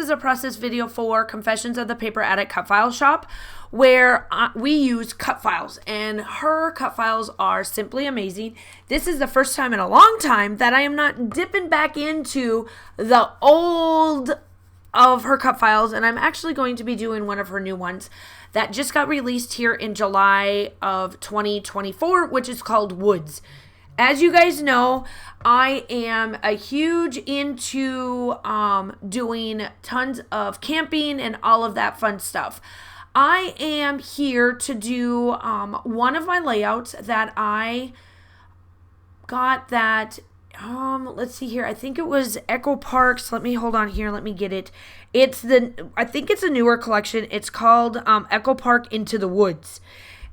is a process video for Confessions of the Paper Addict cut file shop, where we use cut files, and her cut files are simply amazing. This is the first time in a long time that I am not dipping back into the old of her cut files, and I'm actually going to be doing one of her new ones that just got released here in July of 2024, which is called Woods. As you guys know, I am a huge into doing tons of camping and all of that fun stuff. I am here to do one of my layouts that I got that, let's see here. I think it was Echo Parks. Hold on here. Let me get it. I think it's a newer collection. It's called Echo Park Into the Woods.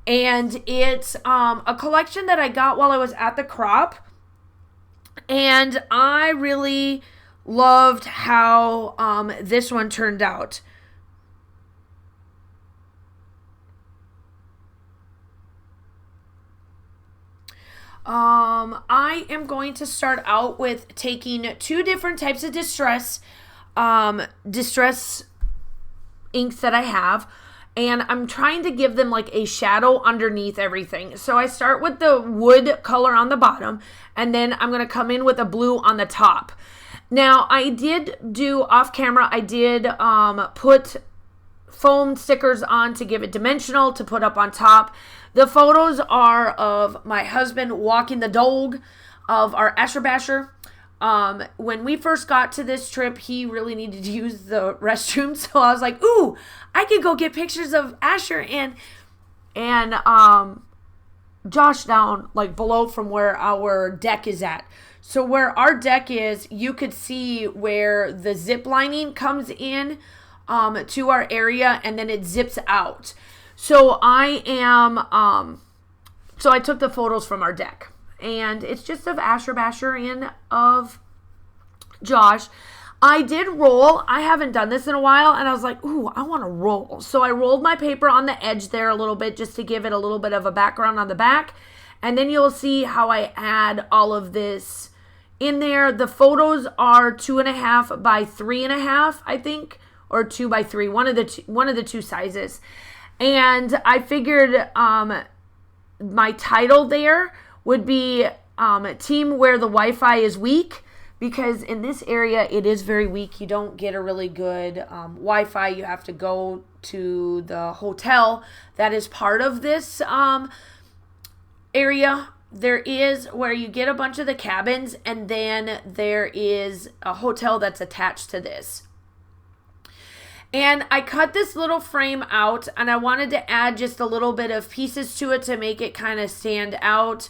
And it's a collection that I got while I was at the crop. And I really loved how this one turned out. I am going to start out with taking two different types of distress inks that I have. And I'm trying to give them like a shadow underneath everything. So I start with the wood color on the bottom, and then I'm going to come in with a blue on the top. Now, I did do off camera, I did put foam stickers on to give it dimensional to put up on top. The photos are of my husband walking the dog of our Asher Basher. When we first got to this trip, he really needed to use the restroom, so I was like, ooh, I could go get pictures of Asher and Josh down like below from where our deck is at. So where our deck is, you could see where the zip lining comes in to our area, and then it zips out. So I took the photos from our deck. And it's just of Asher Basher and of Josh. I did roll. I haven't done this in a while, and I was like, ooh, I want to roll. So I rolled my paper on the edge there a little bit just to give it a little bit of a background on the back. And then you'll see how I add all of this in there. The photos are 2.5 by 3.5, I think, or 2 by 3, one of the two sizes. And I figured my title there would be Team Where the Wi-Fi is Weak, because in this area it is very weak. You don't get a really good Wi-Fi. You have to go to the hotel that is part of this area. There is where you get a bunch of the cabins, and then there is a hotel that's attached to this. And I cut this little frame out, and I wanted to add just a little bit of pieces to it to make it kind of stand out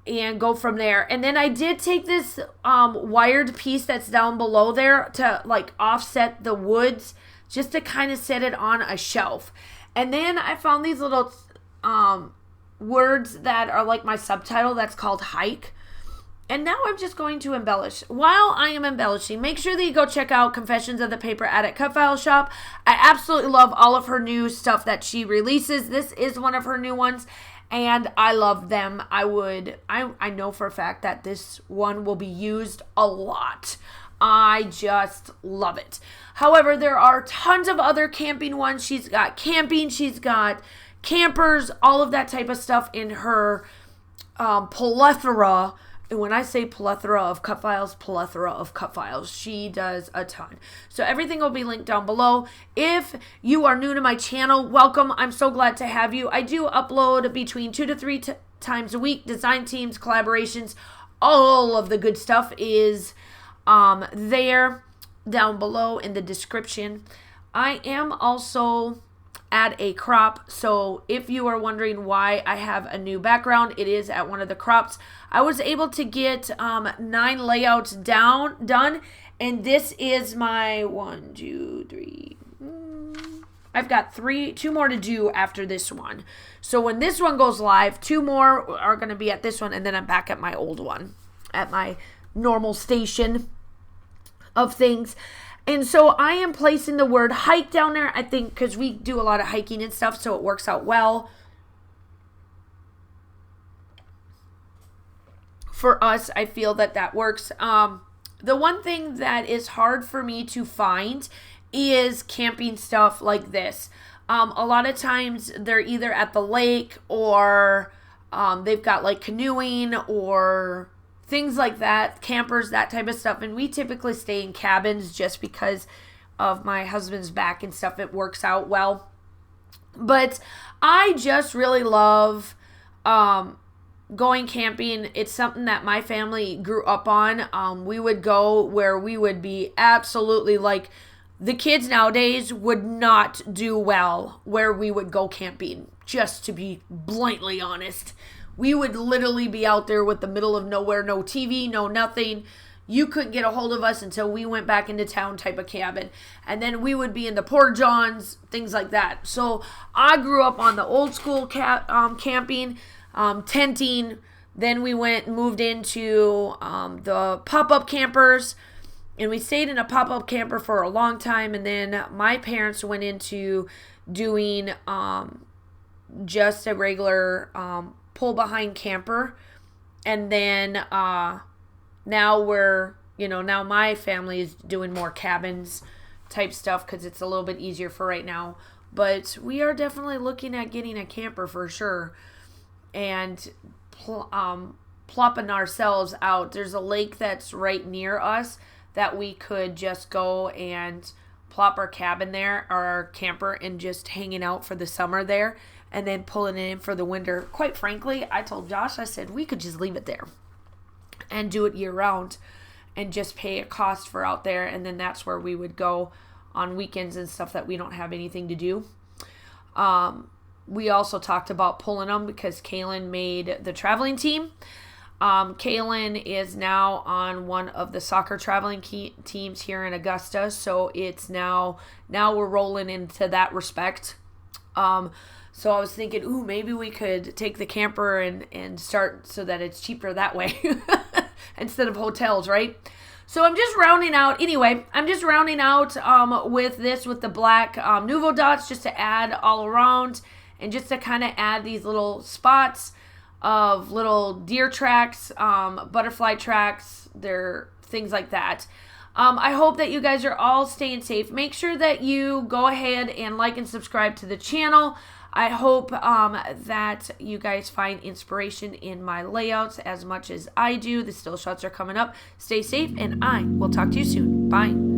and go from there. And then I did take this wired piece that's down below there to like offset the woods, just to kind of set it on a shelf. And then I found these little words that are like my subtitle that's called hike. And now I'm just going to embellish. While I am embellishing, make sure that you go check out Confessions of the Paper Addict cut file shop. I absolutely love all of her new stuff that she releases. This is one of her new ones, and I love them. I know for a fact that this one will be used a lot. I just love it. However, there are tons of other camping ones. She's got camping, she's got campers, all of that type of stuff in her plethora. And when I say plethora of cut files, she does a ton. So everything will be linked down below. If you are new to my channel, welcome. I'm so glad to have you. I do upload between 2 to 3 times a week, design teams, collaborations, all of the good stuff is there down below in the description. I am also at a crop, so if you are wondering why I have a new background, it is at one of the crops. I was able to get 9 layouts done, and this is my 1, 2, 3. I've got 2 more to do after this one. So when this one goes live, 2 more are going to be at this one, and then I'm back at my old one, at my normal station of things. And so I am placing the word hike down there, I think, because we do a lot of hiking and stuff, so it works out well for us. I feel that works. The one thing that is hard for me to find is camping stuff like this. A lot of times they're either at the lake or they've got like canoeing or things like that, campers, that type of stuff. And we typically stay in cabins just because of my husband's back and stuff. It works out well. But I just really love going camping. It's something that my family grew up on. We would go where we would be absolutely like, the kids nowadays would not do well where we would go camping, just to be bluntly honest. We would literally be out there with the middle of nowhere, no TV, no nothing. You couldn't get a hold of us until we went back into town type of cabin. And then we would be in the porta-johns, things like that. So I grew up on the old school camping, tenting. Then we moved into the pop-up campers. And we stayed in a pop-up camper for a long time. And then my parents went into doing just a regular pull-behind camper. And then now now my family is doing more cabins type stuff because it's a little bit easier for right now. But we are definitely looking at getting a camper for sure. And plopping ourselves out. There's a lake that's right near us that we could just go and plop our cabin there, or our camper, and just hanging out for the summer there and then pulling it in for the winter. Quite frankly, I told Josh, I said, we could just leave it there and do it year round and just pay a cost for out there. And then that's where we would go on weekends and stuff that we don't have anything to do. We also talked about pulling them because Kaylin made the traveling team. Kaylin is now on one of the soccer traveling teams here in Augusta, so it's now we're rolling into that respect. So I was thinking, maybe we could take the camper and start so that it's cheaper that way instead of hotels, right? So I'm just rounding out. Anyway, I'm just rounding out with the black Nuvo dots just to add all around and just to kind of add these little spots of little deer tracks, butterfly tracks, things like that. I hope that you guys are all staying safe. Make sure that you go ahead and like and subscribe to the channel. I hope that you guys find inspiration in my layouts as much as I do. The still shots are coming up. Stay safe, and I will talk to you soon. Bye.